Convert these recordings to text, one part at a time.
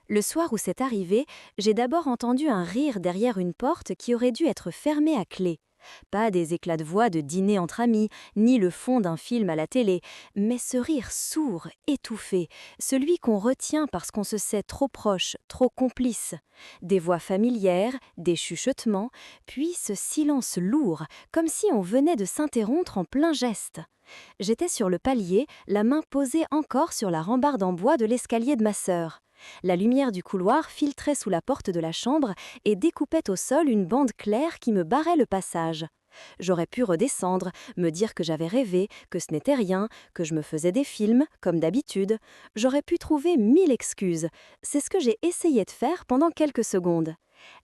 Le soir où c'est arrivé, j'ai d'abord entendu un rire derrière une porte qui aurait dû être fermée à clé. Pas des éclats de voix de dîner entre amis, ni le fond d'un film à la télé, mais ce rire sourd, étouffé, celui qu'on retient parce qu'on se sait trop proche, trop complice. Des voix familières, des chuchotements, puis ce silence lourd, comme si on venait de s'interrompre en plein geste. J'étais sur le palier, la main posée encore sur la rambarde en bois de l'escalier de ma sœur. La lumière du couloir filtrait sous la porte de la chambre et découpait au sol une bande claire qui me barrait le passage. J'aurais pu redescendre, me dire que j'avais rêvé, que ce n'était rien, que je me faisais des films, comme d'habitude. J'aurais pu trouver 1000 excuses. C'est ce que j'ai essayé de faire pendant quelques secondes.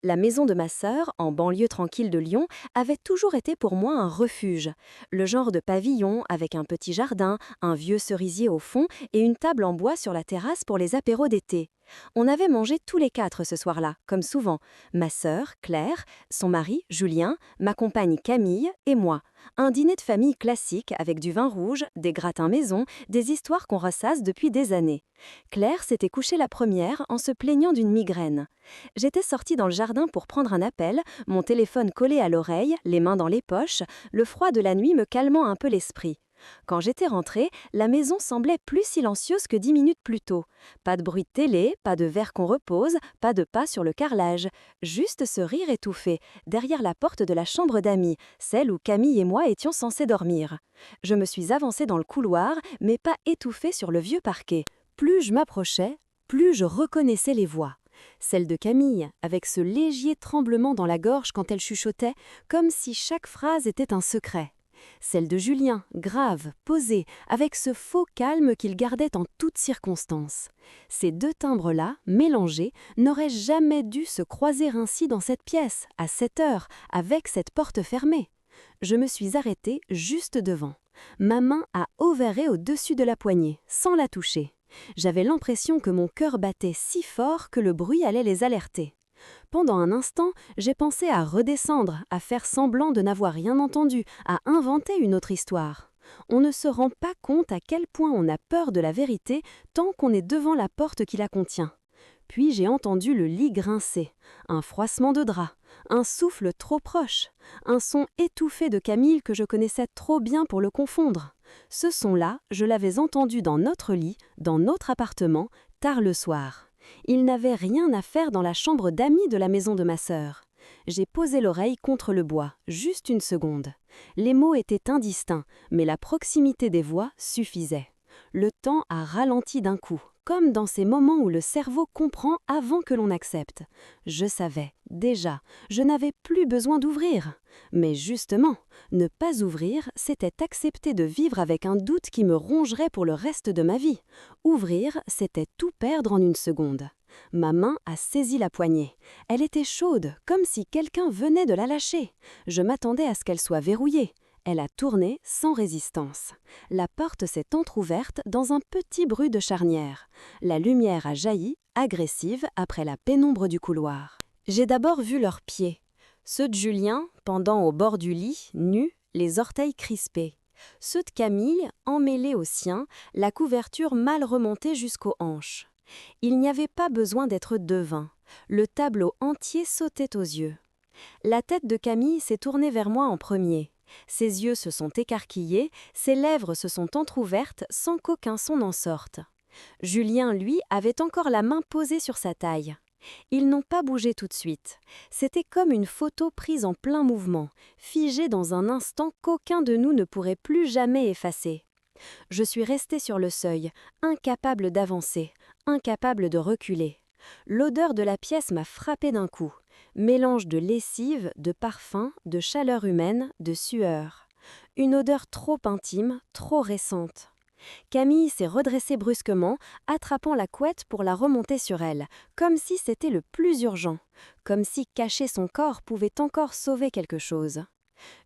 La maison de ma sœur, en banlieue tranquille de Lyon, avait toujours été pour moi un refuge. Le genre de pavillon avec un petit jardin, un vieux cerisier au fond et une table en bois sur la terrasse pour les apéros d'été. On avait mangé tous les quatre ce soir-là, comme souvent. Ma sœur, Claire, son mari, Julien, ma compagne Camille et moi. Un dîner de famille classique avec du vin rouge, des gratins maison, des histoires qu'on ressasse depuis des années. Claire s'était couchée la première en se plaignant d'une migraine. J'étais sortie dans le jardin pour prendre un appel, mon téléphone collé à l'oreille, les mains dans les poches, le froid de la nuit me calmant un peu l'esprit. Quand j'étais rentrée, la maison semblait plus silencieuse que 10 minutes plus tôt. Pas de bruit de télé, pas de verre qu'on repose, pas de pas sur le carrelage. Juste ce rire étouffé, derrière la porte de la chambre d'amis, celle où Camille et moi étions censés dormir. Je me suis avancée dans le couloir, mais pas étouffée sur le vieux parquet. Plus je m'approchais, plus je reconnaissais les voix. Celle de Camille, avec ce léger tremblement dans la gorge quand elle chuchotait, comme si chaque phrase était un secret. Celle de Julien, grave, posée, avec ce faux calme qu'il gardait en toutes circonstances. Ces deux timbres-là, mélangés, n'auraient jamais dû se croiser ainsi dans cette pièce, à cette heure, avec cette porte fermée. Je me suis arrêtée juste devant. Ma main a ovéré au-dessus de la poignée, sans la toucher. J'avais l'impression que mon cœur battait si fort que le bruit allait les alerter. Pendant un instant, j'ai pensé à redescendre, à faire semblant de n'avoir rien entendu, à inventer une autre histoire. On ne se rend pas compte à quel point on a peur de la vérité tant qu'on est devant la porte qui la contient. Puis j'ai entendu le lit grincer, un froissement de drap, un souffle trop proche, un son étouffé de Camille que je connaissais trop bien pour le confondre. Ce son-là, je l'avais entendu dans notre lit, dans notre appartement, tard le soir. Il n'avait rien à faire dans la chambre d'amis de la maison de ma sœur. J'ai posé l'oreille contre le bois, juste une seconde. Les mots étaient indistincts, mais la proximité des voix suffisait. Le temps a ralenti d'un coup, comme dans ces moments où le cerveau comprend avant que l'on accepte. Je savais, déjà, je n'avais plus besoin d'ouvrir. Mais justement, ne pas ouvrir, c'était accepter de vivre avec un doute qui me rongerait pour le reste de ma vie. Ouvrir, c'était tout perdre en une seconde. Ma main a saisi la poignée. Elle était chaude, comme si quelqu'un venait de la lâcher. Je m'attendais à ce qu'elle soit verrouillée. Elle a tourné sans résistance. La porte s'est entr'ouverte dans un petit bruit de charnière. La lumière a jailli, agressive, après la pénombre du couloir. J'ai d'abord vu leurs pieds. Ceux de Julien, pendant au bord du lit, nus, les orteils crispés. Ceux de Camille, emmêlés aux siens, la couverture mal remontée jusqu'aux hanches. Il n'y avait pas besoin d'être devin. Le tableau entier sautait aux yeux. La tête de Camille s'est tournée vers moi en premier. Ses yeux se sont écarquillés, ses lèvres se sont entr'ouvertes sans qu'aucun son n'en sorte. Julien, lui, avait encore la main posée sur sa taille. Ils n'ont pas bougé tout de suite. C'était comme une photo prise en plein mouvement, figée dans un instant qu'aucun de nous ne pourrait plus jamais effacer. Je suis restée sur le seuil, incapable d'avancer, incapable de reculer. L'odeur de la pièce m'a frappée d'un coup. Mélange de lessive, de parfum, de chaleur humaine, de sueur. Une odeur trop intime, trop récente. Camille s'est redressée brusquement, attrapant la couette pour la remonter sur elle, comme si c'était le plus urgent, comme si cacher son corps pouvait encore sauver quelque chose.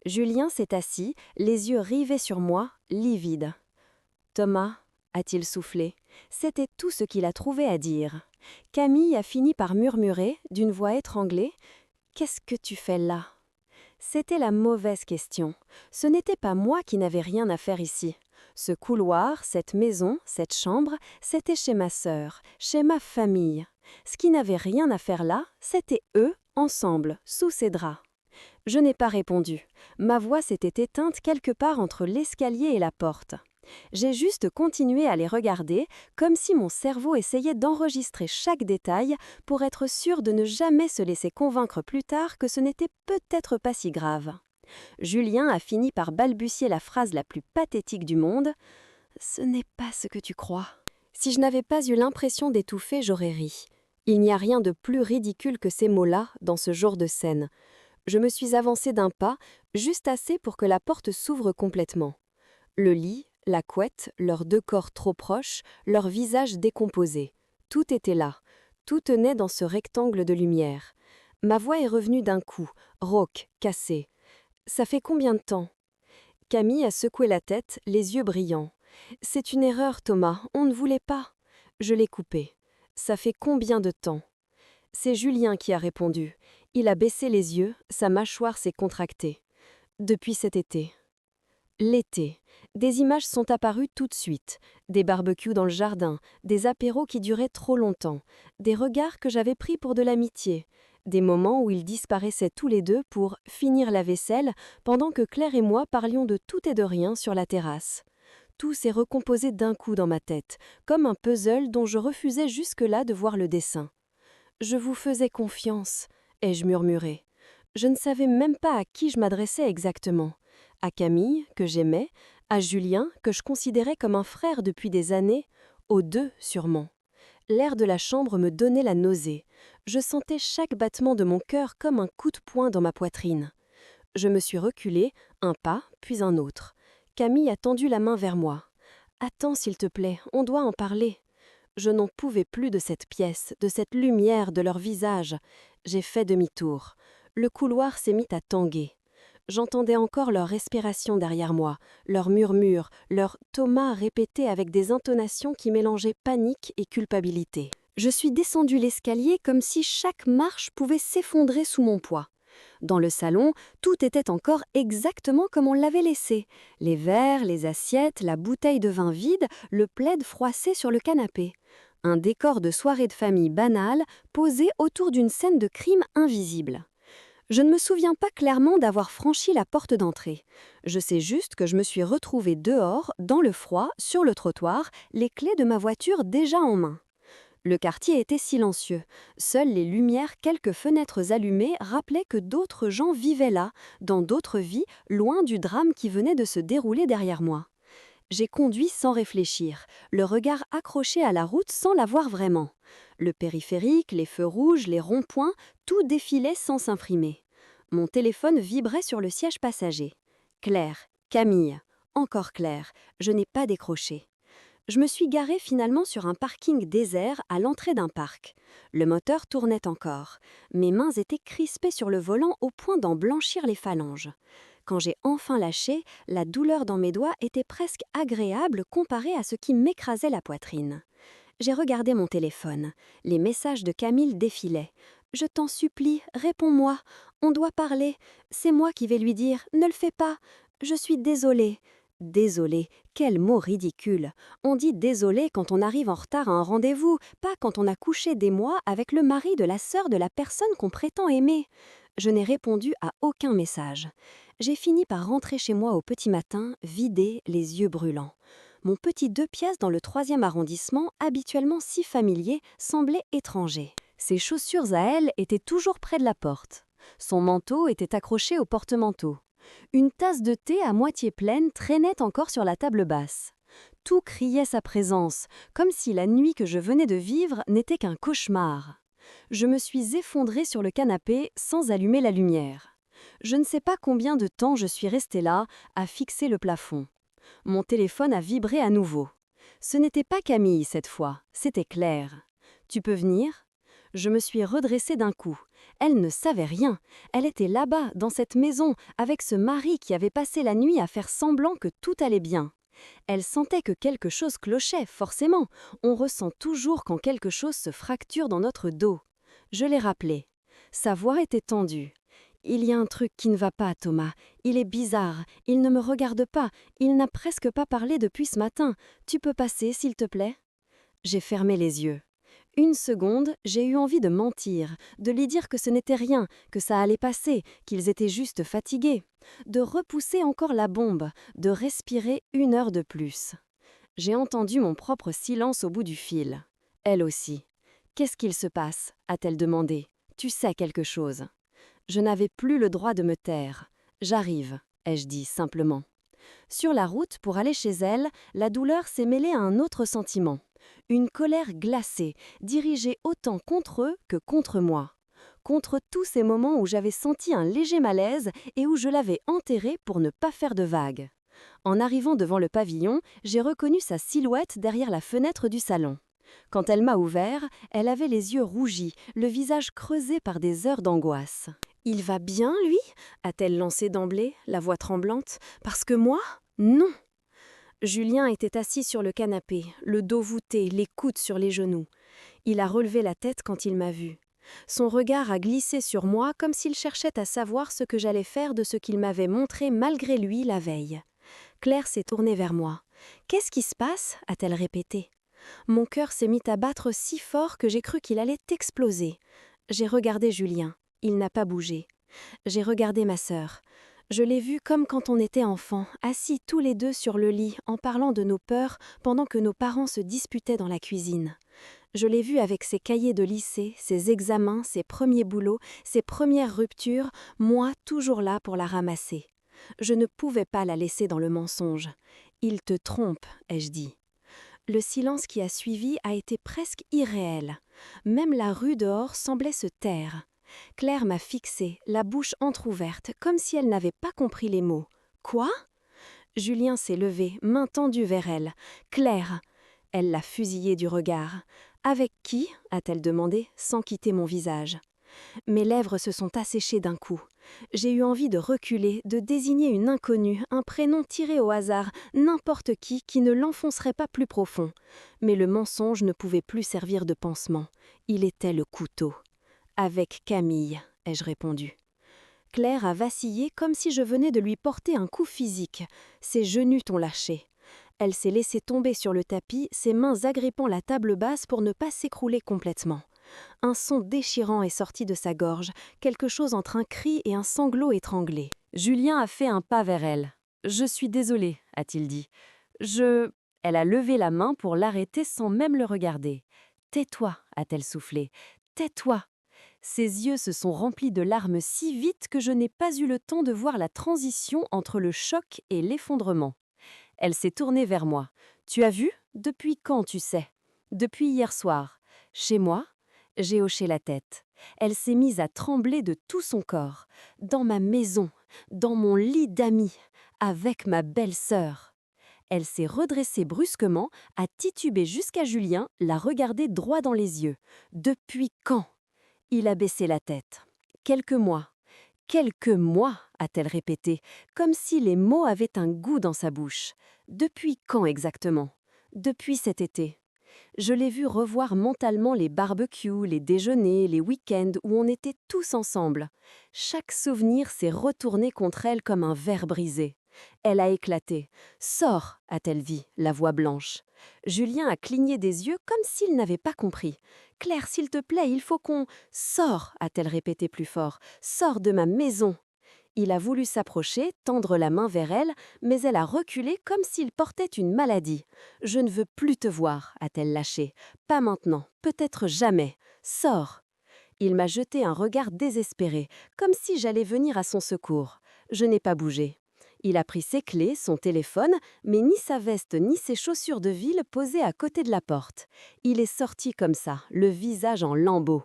Julien s'est assis, les yeux rivés sur moi, livide. « Thomas » a-t-il soufflé. C'était tout ce qu'il a trouvé à dire. Camille a fini par murmurer, d'une voix étranglée, « Qu'est-ce que tu fais là ?» C'était la mauvaise question. Ce n'était pas moi qui n'avais rien à faire ici. Ce couloir, cette maison, cette chambre, c'était chez ma sœur, chez ma famille. Ce qui n'avait rien à faire là, c'était eux, ensemble, sous ses draps. Je n'ai pas répondu. Ma voix s'était éteinte quelque part entre l'escalier et la porte. J'ai juste continué à les regarder, comme si mon cerveau essayait d'enregistrer chaque détail pour être sûr de ne jamais se laisser convaincre plus tard que ce n'était peut-être pas si grave. Julien a fini par balbutier la phrase la plus pathétique du monde. « Ce n'est pas ce que tu crois. » Si je n'avais pas eu l'impression d'étouffer, j'aurais ri. Il n'y a rien de plus ridicule que ces mots-là dans ce genre de scène. Je me suis avancée d'un pas, juste assez pour que la porte s'ouvre complètement. Le lit, la couette, leurs deux corps trop proches, leurs visages décomposés. Tout était là. Tout tenait dans ce rectangle de lumière. Ma voix est revenue d'un coup, rauque, cassée. « Ça fait combien de temps ?» Camille a secoué la tête, les yeux brillants. « C'est une erreur, Thomas, on ne voulait pas. » Je l'ai coupé. « Ça fait combien de temps ?» C'est Julien qui a répondu. Il a baissé les yeux, sa mâchoire s'est contractée. « Depuis cet été. » L'été. Des images sont apparues tout de suite. Des barbecues dans le jardin, des apéros qui duraient trop longtemps, des regards que j'avais pris pour de l'amitié, des moments où ils disparaissaient tous les deux pour finir la vaisselle pendant que Claire et moi parlions de tout et de rien sur la terrasse. Tout s'est recomposé d'un coup dans ma tête, comme un puzzle dont je refusais jusque-là de voir le dessin. « Je vous faisais confiance », ai-je murmuré. Je ne savais même pas à qui je m'adressais exactement. À Camille, que j'aimais, à Julien, que je considérais comme un frère depuis des années, aux deux sûrement. L'air de la chambre me donnait la nausée. Je sentais chaque battement de mon cœur comme un coup de poing dans ma poitrine. Je me suis reculée, un pas, puis un autre. Camille a tendu la main vers moi. « Attends, s'il te plaît, on doit en parler. » Je n'en pouvais plus de cette pièce, de cette lumière, de leur visage. J'ai fait demi-tour. Le couloir s'est mis à tanguer. J'entendais encore leur respiration derrière moi, leurs murmures, leur « Thomas » répété avec des intonations qui mélangeaient panique et culpabilité. Je suis descendue l'escalier comme si chaque marche pouvait s'effondrer sous mon poids. Dans le salon, tout était encore exactement comme on l'avait laissé. Les verres, les assiettes, la bouteille de vin vide, le plaid froissé sur le canapé. Un décor de soirée de famille banale posé autour d'une scène de crime invisible. Je ne me souviens pas clairement d'avoir franchi la porte d'entrée. Je sais juste que je me suis retrouvée dehors, dans le froid, sur le trottoir, les clés de ma voiture déjà en main. Le quartier était silencieux. Seules les lumières, quelques fenêtres allumées rappelaient que d'autres gens vivaient là, dans d'autres vies, loin du drame qui venait de se dérouler derrière moi. J'ai conduit sans réfléchir, le regard accroché à la route sans la voir vraiment. Le périphérique, les feux rouges, les ronds-points, tout défilait sans s'imprimer. Mon téléphone vibrait sur le siège passager. Claire, Camille, encore Claire, je n'ai pas décroché. Je me suis garée finalement sur un parking désert à l'entrée d'un parc. Le moteur tournait encore. Mes mains étaient crispées sur le volant au point d'en blanchir les phalanges. Quand j'ai enfin lâché, la douleur dans mes doigts était presque agréable comparée à ce qui m'écrasait la poitrine. J'ai regardé mon téléphone. Les messages de Camille défilaient. « Je t'en supplie, réponds-moi. On doit parler. C'est moi qui vais lui dire. Ne le fais pas. Je suis désolée. » Désolée, quel mot ridicule. On dit désolé quand on arrive en retard à un rendez-vous, pas quand on a couché des mois avec le mari de la sœur de la personne qu'on prétend aimer. Je n'ai répondu à aucun message. J'ai fini par rentrer chez moi au petit matin, vidée, les yeux brûlants. Mon petit 2 pièces dans le 3e arrondissement, habituellement si familier, semblait étranger. Ses chaussures à elle étaient toujours près de la porte. Son manteau était accroché au porte-manteau. Une tasse de thé à moitié pleine traînait encore sur la table basse. Tout criait sa présence, comme si la nuit que je venais de vivre n'était qu'un cauchemar. Je me suis effondrée sur le canapé sans allumer la lumière. Je ne sais pas combien de temps je suis restée là, à fixer le plafond. Mon téléphone a vibré à nouveau. Ce n'était pas Camille cette fois, c'était Claire. « Tu peux venir ?» Je me suis redressée d'un coup. Elle ne savait rien. Elle était là-bas, dans cette maison, avec ce mari qui avait passé la nuit à faire semblant que tout allait bien. Elle sentait que quelque chose clochait, forcément. On ressent toujours quand quelque chose se fracture dans notre dos. Je l'ai rappelée. Sa voix était tendue. « Il y a un truc qui ne va pas, Thomas. Il est bizarre. Il ne me regarde pas. Il n'a presque pas parlé depuis ce matin. Tu peux passer, s'il te plaît ?» J'ai fermé les yeux. Une seconde, j'ai eu envie de mentir, de lui dire que ce n'était rien, que ça allait passer, qu'ils étaient juste fatigués, de repousser encore la bombe, de respirer 1 heure de plus. J'ai entendu mon propre silence au bout du fil. Elle aussi. Qu'est-ce qu'il se passe a-t-elle demandé. Tu sais quelque chose. Je n'avais plus le droit de me taire. J'arrive, ai-je dit simplement. Sur la route, pour aller chez elle, la douleur s'est mêlée à un autre sentiment. Une colère glacée, dirigée autant contre eux que contre moi. Contre tous ces moments où j'avais senti un léger malaise et où je l'avais enterré pour ne pas faire de vagues. En arrivant devant le pavillon, j'ai reconnu sa silhouette derrière la fenêtre du salon. Quand elle m'a ouvert, elle avait les yeux rougis, le visage creusé par des heures d'angoisse. « Il va bien, lui » a-t-elle lancé d'emblée, la voix tremblante. « Parce que moi, non !» Julien était assis sur le canapé, le dos voûté, les coudes sur les genoux. Il a relevé la tête quand il m'a vue. Son regard a glissé sur moi comme s'il cherchait à savoir ce que j'allais faire de ce qu'il m'avait montré malgré lui la veille. Claire s'est tournée vers moi. « Qu'est-ce qui se passe » a-t-elle répété. Mon cœur s'est mis à battre si fort que j'ai cru qu'il allait exploser. J'ai regardé Julien. Il n'a pas bougé. J'ai regardé ma sœur. Je l'ai vue comme quand on était enfant, assis tous les deux sur le lit en parlant de nos peurs pendant que nos parents se disputaient dans la cuisine. Je l'ai vue avec ses cahiers de lycée, ses examens, ses premiers boulots, ses premières ruptures, moi toujours là pour la ramasser. Je ne pouvais pas la laisser dans le mensonge. « Il te trompe », ai-je dit. Le silence qui a suivi a été presque irréel. Même la rue dehors semblait se taire. Claire m'a fixée, la bouche entr'ouverte, comme si elle n'avait pas compris les mots. « Quoi ?» Julien s'est levé, main tendue vers elle. « Claire !» Elle l'a fusillé du regard. « Avec qui ?» a-t-elle demandé, sans quitter mon visage. Mes lèvres se sont asséchées d'un coup. J'ai eu envie de reculer, de désigner une inconnue, un prénom tiré au hasard, n'importe qui ne l'enfoncerait pas plus profond. Mais le mensonge ne pouvait plus servir de pansement. Il était le couteau. « Avec Camille », ai-je répondu. Claire a vacillé comme si je venais de lui porter un coup physique. Ses genoux ont lâché. Elle s'est laissée tomber sur le tapis, ses mains agrippant la table basse pour ne pas s'écrouler complètement. Un son déchirant est sorti de sa gorge, quelque chose entre un cri et un sanglot étranglé. Julien a fait un pas vers elle. « Je suis désolée », a-t-il dit. « Elle a levé la main pour l'arrêter sans même le regarder. « Tais-toi », a-t-elle soufflé. « Tais-toi ». Ses yeux se sont remplis de larmes si vite que je n'ai pas eu le temps de voir la transition entre le choc et l'effondrement. Elle s'est tournée vers moi. « Tu as vu ? Depuis quand, tu sais ? » « Depuis hier soir. Chez moi ?» J'ai hoché la tête. Elle s'est mise à trembler de tout son corps. Dans ma maison, dans mon lit d'amis, avec ma belle-sœur. Elle s'est redressée brusquement, a titubé jusqu'à Julien, l'a regardé droit dans les yeux. « Depuis quand ?» Il a baissé la tête. « Quelques mois. »« Quelques mois » a-t-elle répété, comme si les mots avaient un goût dans sa bouche. « Depuis quand exactement ?»« Depuis cet été. » Je l'ai vu revoir mentalement les barbecues, les déjeuners, les week-ends où on était tous ensemble. Chaque souvenir s'est retourné contre elle comme un verre brisé. Elle a éclaté. « Sors !» a-t-elle dit, la voix blanche. Julien a cligné des yeux comme s'il n'avait pas compris. « Claire, s'il te plaît, il faut qu'on... »« Sors !» a-t-elle répété plus fort. « Sors de ma maison !» Il a voulu s'approcher, tendre la main vers elle, mais elle a reculé comme s'il portait une maladie. « Je ne veux plus te voir », a-t-elle lâché. « Pas maintenant, peut-être jamais. Sors !» Il m'a jeté un regard désespéré, comme si j'allais venir à son secours. Je n'ai pas bougé. Il a pris ses clés, son téléphone, mais ni sa veste ni ses chaussures de ville posées à côté de la porte. Il est sorti comme ça, le visage en lambeaux.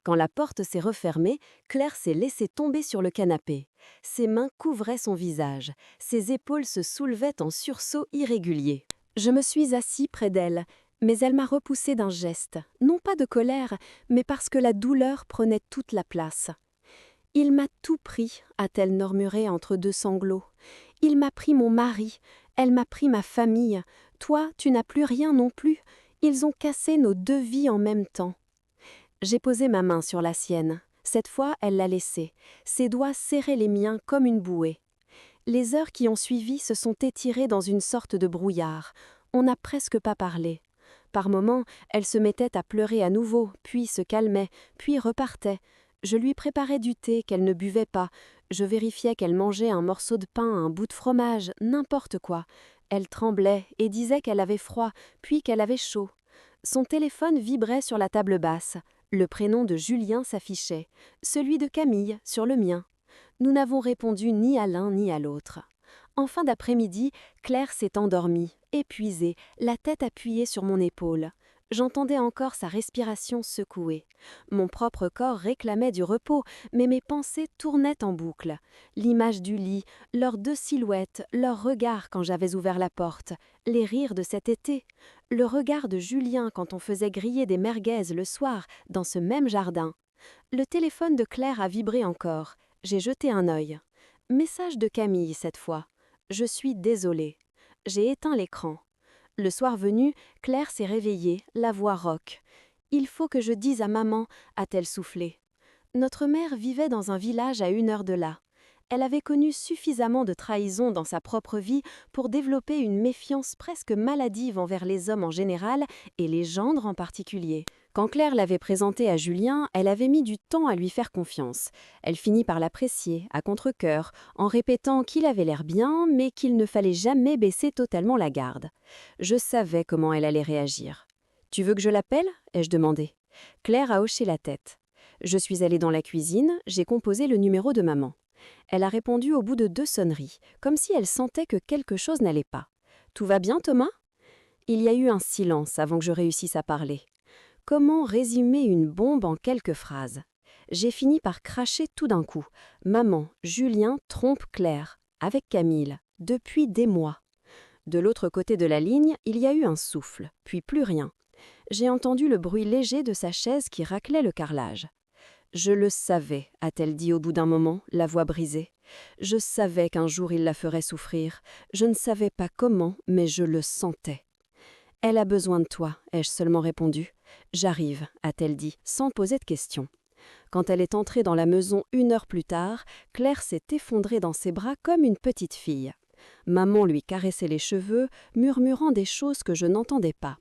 Quand la porte s'est refermée, Claire s'est laissée tomber sur le canapé. Ses mains couvraient son visage. Ses épaules se soulevaient en sursauts irréguliers. Je me suis assis près d'elle, mais elle m'a repoussée d'un geste, non pas de colère, mais parce que la douleur prenait toute la place. « Il m'a tout pris », a-t-elle murmuré entre deux sanglots. « Il m'a pris mon mari, elle m'a pris ma famille. Toi, tu n'as plus rien non plus. Ils ont cassé nos 2 vies en même temps. » J'ai posé ma main sur la sienne. Cette fois, elle l'a laissée. Ses doigts serraient les miens comme une bouée. Les heures qui ont suivi se sont étirées dans une sorte de brouillard. On n'a presque pas parlé. Par moments, elle se mettait à pleurer à nouveau, puis se calmait, puis repartait. Je lui préparais du thé qu'elle ne buvait pas. Je vérifiais qu'elle mangeait un morceau de pain, un bout de fromage, n'importe quoi. Elle tremblait et disait qu'elle avait froid, puis qu'elle avait chaud. Son téléphone vibrait sur la table basse. Le prénom de Julien s'affichait, celui de Camille sur le mien. Nous n'avons répondu ni à l'un ni à l'autre. En fin d'après-midi, Claire s'est endormie, épuisée, la tête appuyée sur mon épaule. J'entendais encore sa respiration secouée. Mon propre corps réclamait du repos, mais mes pensées tournaient en boucle. L'image du lit, leurs deux silhouettes, leurs regards quand j'avais ouvert la porte, les rires de cet été, le regard de Julien quand on faisait griller des merguez le soir dans ce même jardin. Le téléphone de Claire a vibré encore. J'ai jeté un œil. Message de Camille cette fois. Je suis désolée. J'ai éteint l'écran. Le soir venu, Claire s'est réveillée, la voix rauque. « Il faut que je dise à maman », a-t-elle soufflé. Notre mère vivait dans un village à 1 heure de là. Elle avait connu suffisamment de trahison dans sa propre vie pour développer une méfiance presque maladive envers les hommes en général et les gendres en particulier. Quand Claire l'avait présenté à Julien, elle avait mis du temps à lui faire confiance. Elle finit par l'apprécier, à contre-cœur, en répétant qu'il avait l'air bien, mais qu'il ne fallait jamais baisser totalement la garde. Je savais comment elle allait réagir. « Tu veux que je l'appelle ?» ai-je demandé. Claire a hoché la tête. Je suis allée dans la cuisine, j'ai composé le numéro de maman. Elle a répondu au bout de 2 sonneries, comme si elle sentait que quelque chose n'allait pas. « Tout va bien, Thomas ?» Il y a eu un silence avant que je réussisse à parler. Comment résumer une bombe en quelques phrases? J'ai fini par cracher tout d'un coup. Maman, Julien trompe Claire, avec Camille, depuis des mois. De l'autre côté de la ligne, il y a eu un souffle, puis plus rien. J'ai entendu le bruit léger de sa chaise qui raclait le carrelage. « Je le savais », a-t-elle dit au bout d'un moment, la voix brisée. « Je savais qu'un jour il la ferait souffrir. Je ne savais pas comment, mais je le sentais. » « Elle a besoin de toi », ai-je seulement répondu. « J'arrive », a-t-elle dit, sans poser de questions. Quand elle est entrée dans la maison 1 heure plus tard, Claire s'est effondrée dans ses bras comme une petite fille. Maman lui caressait les cheveux, murmurant des choses que je n'entendais pas.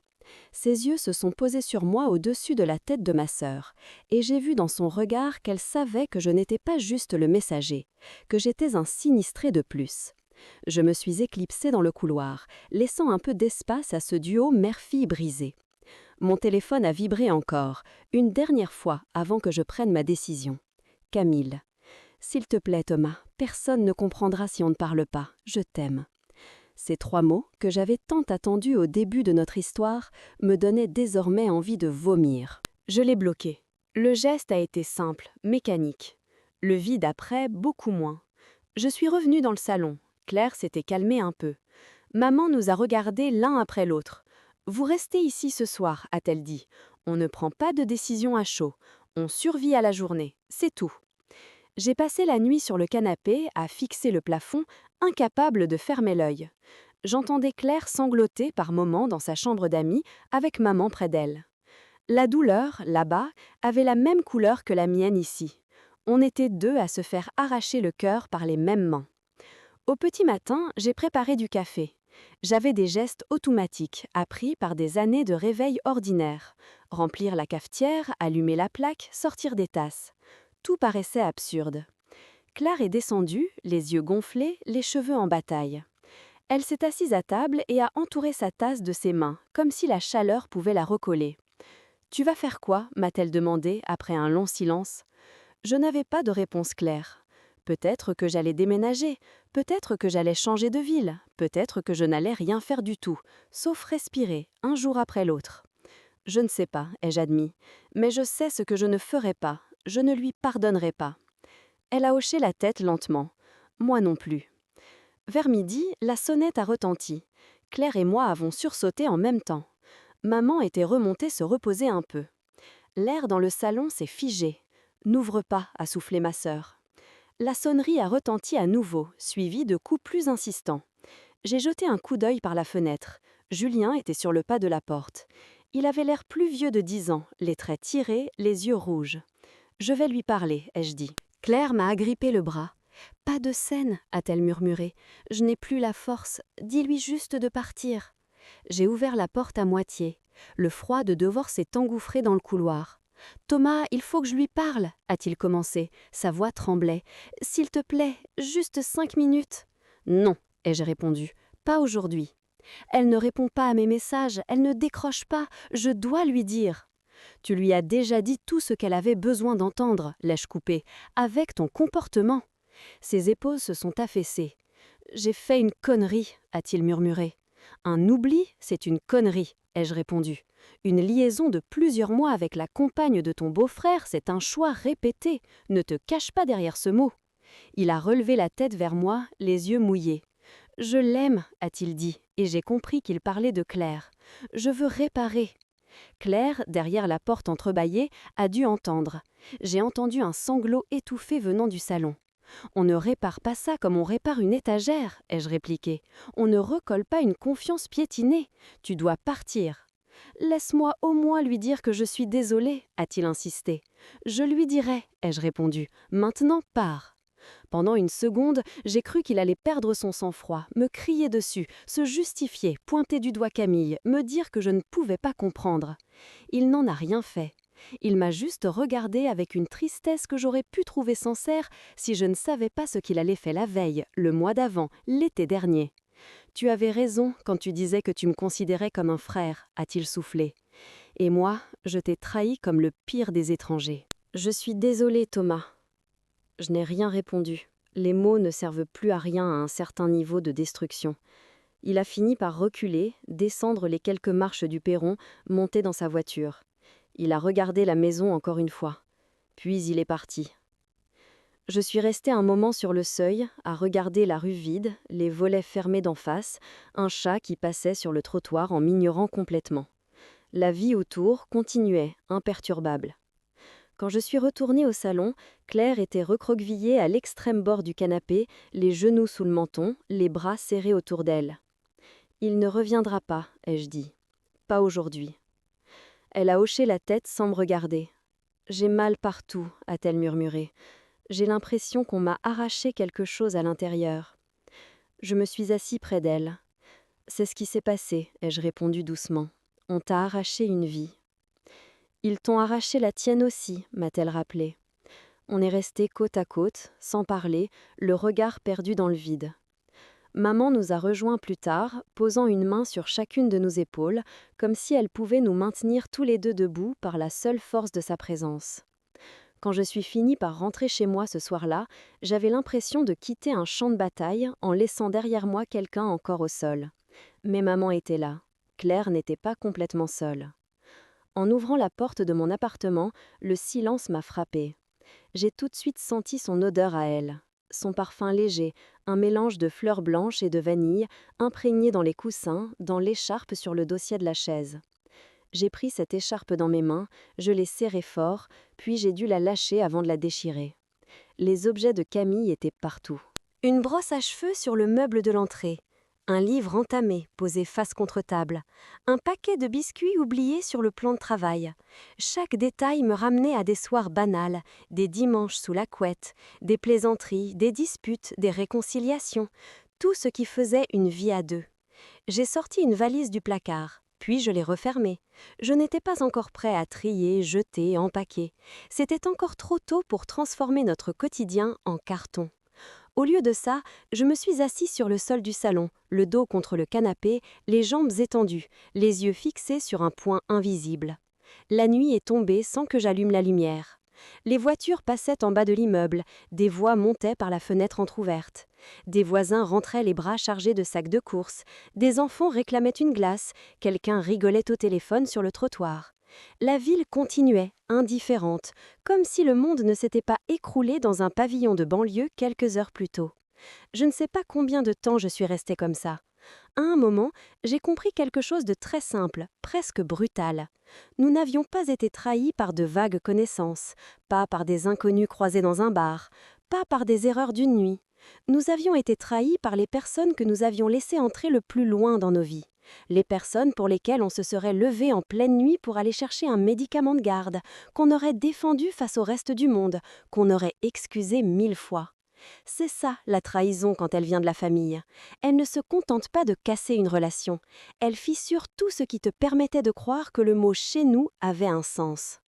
Ses yeux se sont posés sur moi au-dessus de la tête de ma sœur, et j'ai vu dans son regard qu'elle savait que je n'étais pas juste le messager, que j'étais un sinistré de plus. Je me suis éclipsée dans le couloir, laissant un peu d'espace à ce duo mère-fille brisé. Mon téléphone a vibré encore, une dernière fois avant que je prenne ma décision. Camille. « S'il te plaît, Thomas, personne ne comprendra si on ne parle pas. Je t'aime. » Ces 3 mots, que j'avais tant attendus au début de notre histoire, me donnaient désormais envie de vomir. Je l'ai bloqué. Le geste a été simple, mécanique. Le vide après, beaucoup moins. Je suis revenue dans le salon. Claire s'était calmée un peu. Maman nous a regardés l'un après l'autre. « Vous restez ici ce soir », a-t-elle dit. « On ne prend pas de décision à chaud. On survit à la journée. C'est tout. » J'ai passé la nuit sur le canapé, à fixer le plafond, incapable de fermer l'œil. J'entendais Claire sangloter par moments dans sa chambre d'amis, avec maman près d'elle. La douleur, là-bas, avait la même couleur que la mienne ici. On était 2 à se faire arracher le cœur par les mêmes mains. Au petit matin, j'ai préparé du café. J'avais des gestes automatiques, appris par des années de réveil ordinaire. Remplir la cafetière, allumer la plaque, sortir des tasses. Tout paraissait absurde. Claire est descendue, les yeux gonflés, les cheveux en bataille. Elle s'est assise à table et a entouré sa tasse de ses mains, comme si la chaleur pouvait la recoller. « Tu vas faire quoi ?» m'a-t-elle demandé après un long silence. Je n'avais pas de réponse claire. Peut-être que j'allais déménager, peut-être que j'allais changer de ville, peut-être que je n'allais rien faire du tout, sauf respirer, un jour après l'autre. Je ne sais pas, ai-je admis, mais je sais ce que je ne ferai pas, je ne lui pardonnerai pas. Elle a hoché la tête lentement. Moi non plus. Vers midi, la sonnette a retenti. Claire et moi avons sursauté en même temps. Maman était remontée se reposer un peu. L'air dans le salon s'est figé. « N'ouvre pas », a soufflé ma sœur. La sonnerie a retenti à nouveau, suivie de coups plus insistants. J'ai jeté un coup d'œil par la fenêtre. Julien était sur le pas de la porte. Il avait l'air plus vieux de 10 ans, les traits tirés, les yeux rouges. « Je vais lui parler », ai-je dit. Claire m'a agrippé le bras. « Pas de scène », a-t-elle murmuré. « Je n'ai plus la force. Dis-lui juste de partir. » J'ai ouvert la porte à moitié. Le froid de devoir s'est engouffré dans le couloir. Thomas, il faut que je lui parle, a-t-il commencé. Sa voix tremblait. S'il te plaît, juste 5 minutes. Non, ai-je répondu. Pas aujourd'hui. Elle ne répond pas à mes messages, elle ne décroche pas, je dois lui dire. Tu lui as déjà dit tout ce qu'elle avait besoin d'entendre, l'ai-je coupé, avec ton comportement. Ses épaules se sont affaissées. J'ai fait une connerie, a-t-il murmuré. Un oubli, c'est une connerie, ai-je répondu. Une liaison de plusieurs mois avec la compagne de ton beau-frère, c'est un choix répété. Ne te cache pas derrière ce mot. Il a relevé la tête vers moi, les yeux mouillés. Je l'aime, a-t-il dit, et j'ai compris qu'il parlait de Claire. Je veux réparer. Claire, derrière la porte entrebâillée, a dû entendre. J'ai entendu un sanglot étouffé venant du salon. On ne répare pas ça comme on répare une étagère, ai-je répliqué. On ne recolle pas une confiance piétinée. Tu dois partir. Laisse-moi au moins lui dire que je suis désolée, a-t-il insisté. Je lui dirai, ai-je répondu. Maintenant pars. Pendant une seconde, j'ai cru qu'il allait perdre son sang-froid, me crier dessus, se justifier, pointer du doigt Camille, me dire que je ne pouvais pas comprendre. Il n'en a rien fait. Il m'a juste regardé avec une tristesse que j'aurais pu trouver sincère si je ne savais pas ce qu'il allait faire la veille, le mois d'avant, l'été dernier. Tu avais raison quand tu disais que tu me considérais comme un frère, a-t-il soufflé. Et moi, je t'ai trahi comme le pire des étrangers. Je suis désolée, Thomas. Je n'ai rien répondu. Les mots ne servent plus à rien à un certain niveau de destruction. Il a fini par reculer, descendre les quelques marches du perron, monter dans sa voiture. Il a regardé la maison encore une fois. Puis il est parti. Je suis restée un moment sur le seuil, à regarder la rue vide, les volets fermés d'en face, un chat qui passait sur le trottoir en m'ignorant complètement. La vie autour continuait, imperturbable. Quand je suis retournée au salon, Claire était recroquevillée à l'extrême bord du canapé, les genoux sous le menton, les bras serrés autour d'elle. « Il ne reviendra pas, ai-je dit. Pas aujourd'hui. » Elle a hoché la tête sans me regarder. « J'ai mal partout, a-t-elle murmuré. J'ai l'impression qu'on m'a arraché quelque chose à l'intérieur. » Je me suis assis près d'elle. « C'est ce qui s'est passé, ai-je répondu doucement. On t'a arraché une vie. » Ils t'ont arraché la tienne aussi, m'a-t-elle rappelé. On est restés côte à côte, sans parler, le regard perdu dans le vide. Maman nous a rejoints plus tard, posant une main sur chacune de nos épaules, comme si elle pouvait nous maintenir tous les deux debout par la seule force de sa présence. Quand je suis finie par rentrer chez moi ce soir-là, j'avais l'impression de quitter un champ de bataille en laissant derrière moi quelqu'un encore au sol. Mais maman était là. Claire n'était pas complètement seule. En ouvrant la porte de mon appartement, le silence m'a frappée. J'ai tout de suite senti son odeur à elle. Son parfum léger, un mélange de fleurs blanches et de vanille, imprégné dans les coussins, dans l'écharpe sur le dossier de la chaise. J'ai pris cette écharpe dans mes mains, je l'ai serrée fort, puis j'ai dû la lâcher avant de la déchirer. Les objets de Camille étaient partout. Une brosse à cheveux sur le meuble de l'entrée. Un livre entamé, posé face contre table. Un paquet de biscuits oubliés sur le plan de travail. Chaque détail me ramenait à des soirs banals, des dimanches sous la couette, des plaisanteries, des disputes, des réconciliations. Tout ce qui faisait une vie à deux. J'ai sorti une valise du placard, puis je l'ai refermée. Je n'étais pas encore prêt à trier, jeter, empaquer. C'était encore trop tôt pour transformer notre quotidien en carton. Au lieu de ça, je me suis assise sur le sol du salon, le dos contre le canapé, les jambes étendues, les yeux fixés sur un point invisible. La nuit est tombée sans que j'allume la lumière. Les voitures passaient en bas de l'immeuble, des voix montaient par la fenêtre entr'ouverte. Des voisins rentraient les bras chargés de sacs de courses, des enfants réclamaient une glace, quelqu'un rigolait au téléphone sur le trottoir. La ville continuait, indifférente, comme si le monde ne s'était pas écroulé dans un pavillon de banlieue quelques heures plus tôt. Je ne sais pas combien de temps je suis restée comme ça. À un moment, j'ai compris quelque chose de très simple, presque brutal. Nous n'avions pas été trahis par de vagues connaissances, pas par des inconnus croisés dans un bar, pas par des erreurs d'une nuit. Nous avions été trahis par les personnes que nous avions laissées entrer le plus loin dans nos vies. Les personnes pour lesquelles on se serait levé en pleine nuit pour aller chercher un médicament de garde, qu'on aurait défendu face au reste du monde, qu'on aurait excusé 1000 fois. C'est ça, la trahison quand elle vient de la famille. Elle ne se contente pas de casser une relation. Elle fissure tout ce qui te permettait de croire que le mot chez nous avait un sens.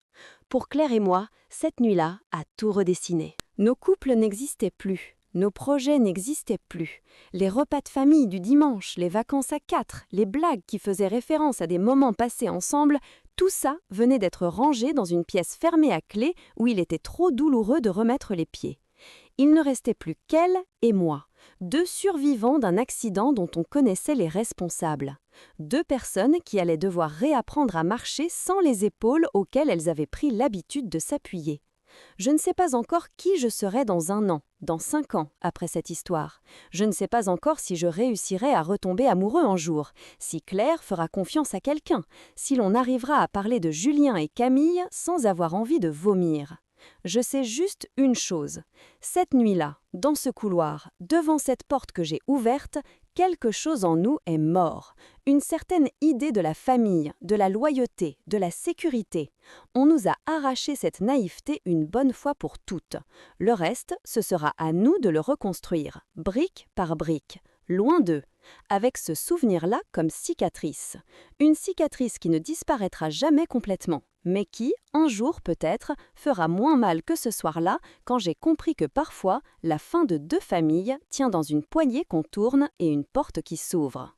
Pour Claire et moi, cette nuit-là a tout redessiné. Nos couples n'existaient plus. Nos projets n'existaient plus. Les repas de famille du dimanche, les vacances à 4, les blagues qui faisaient référence à des moments passés ensemble, tout ça venait d'être rangé dans une pièce fermée à clé où il était trop douloureux de remettre les pieds. Il ne restait plus qu'elle et moi, deux survivants d'un accident dont on connaissait les responsables. Deux personnes qui allaient devoir réapprendre à marcher sans les épaules auxquelles elles avaient pris l'habitude de s'appuyer. Je ne sais pas encore qui je serai dans 1 an, dans 5 ans, après cette histoire. Je ne sais pas encore si je réussirai à retomber amoureux un jour, si Claire fera confiance à quelqu'un, si l'on arrivera à parler de Julien et Camille sans avoir envie de vomir. Je sais juste une chose. Cette nuit-là, dans ce couloir, devant cette porte que j'ai ouverte, quelque chose en nous est mort. Une certaine idée de la famille, de la loyauté, de la sécurité. On nous a arraché cette naïveté une bonne fois pour toutes. Le reste, ce sera à nous de le reconstruire, brique par brique. Loin d'eux, avec ce souvenir-là comme cicatrice. Une cicatrice qui ne disparaîtra jamais complètement, mais qui, un jour peut-être, fera moins mal que ce soir-là quand j'ai compris que parfois, la fin de 2 familles tient dans une poignée qu'on tourne et une porte qui s'ouvre.